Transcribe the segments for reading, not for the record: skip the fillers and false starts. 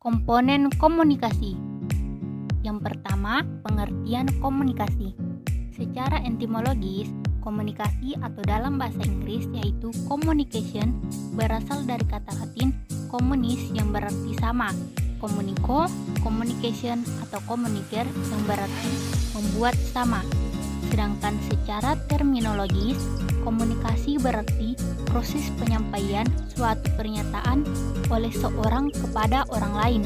Komponen komunikasi. Yang pertama, pengertian komunikasi. Secara etimologis, komunikasi atau dalam bahasa Inggris yaitu communication berasal dari kata Latin communis yang berarti sama, communico, communication atau communicar yang berarti membuat sama. Sedangkan secara terminologis, komunikasi berarti proses penyampaian suatu pernyataan oleh seorang kepada orang lain.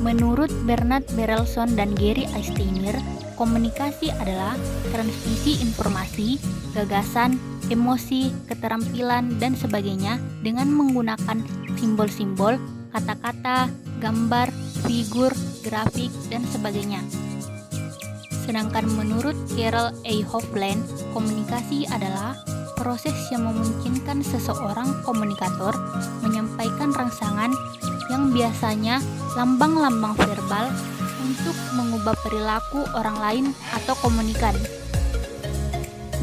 Menurut Bernard Berelson dan Gary Steiner, komunikasi adalah transmisi informasi, gagasan, emosi, keterampilan, dan sebagainya dengan menggunakan simbol-simbol, kata-kata, gambar, figur, grafik, dan sebagainya. Sedangkan menurut Carol A. Hovland, komunikasi adalah proses yang memungkinkan seseorang komunikator menyampaikan rangsangan yang biasanya lambang-lambang verbal untuk mengubah perilaku orang lain atau komunikan.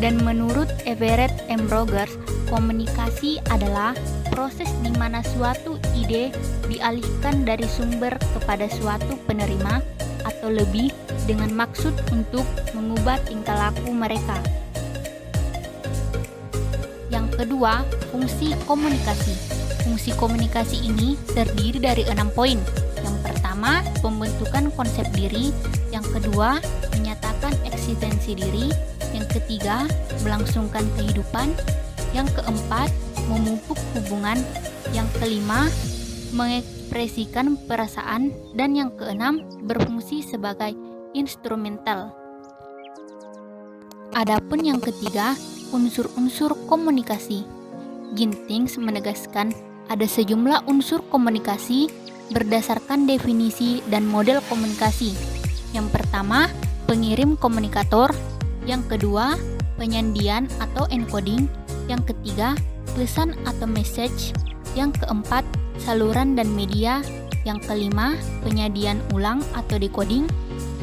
Dan menurut Everett M. Rogers, komunikasi adalah proses di mana suatu ide dialihkan dari sumber kepada suatu penerima atau lebih dengan maksud untuk mengubah tingkah laku mereka. Yang kedua, fungsi komunikasi. Fungsi komunikasi ini terdiri dari 6 poin. Yang pertama, pembentukan konsep diri. Yang kedua, menyatakan eksistensi diri. Yang ketiga, melangsungkan kehidupan. Yang keempat, memupuk hubungan. Yang kelima, mengekspresikan perasaan. Dan yang keenam, berfungsi sebagai instrumental. Adapun yang ketiga, unsur-unsur komunikasi. Gintings menegaskan ada sejumlah unsur komunikasi berdasarkan definisi dan model komunikasi. Yang pertama, pengirim komunikator. Yang kedua, penyandian atau encoding. Yang ketiga, pesan atau message. Yang keempat, saluran dan media. Yang kelima, penyajian ulang atau decoding.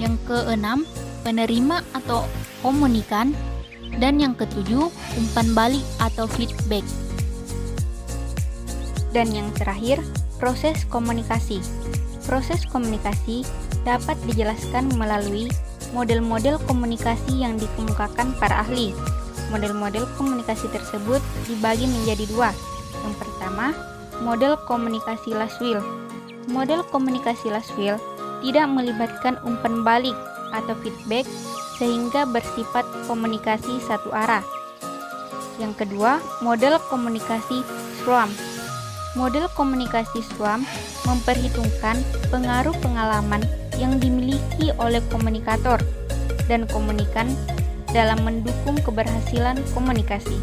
Yang keenam, penerima atau komunikan. Dan yang ketujuh, umpan balik atau feedback. Dan yang terakhir, proses komunikasi. Proses komunikasi dapat dijelaskan melalui model-model komunikasi yang dikemukakan para ahli. Model-model komunikasi tersebut dibagi menjadi dua. Yang pertama, model komunikasi Laswell. Model komunikasi Laswell tidak melibatkan umpan balik atau feedback sehingga bersifat komunikasi satu arah. Yang kedua, model komunikasi Schramm. Model komunikasi Schramm memperhitungkan pengaruh pengalaman yang dimiliki oleh komunikator dan komunikan dalam mendukung keberhasilan komunikasi.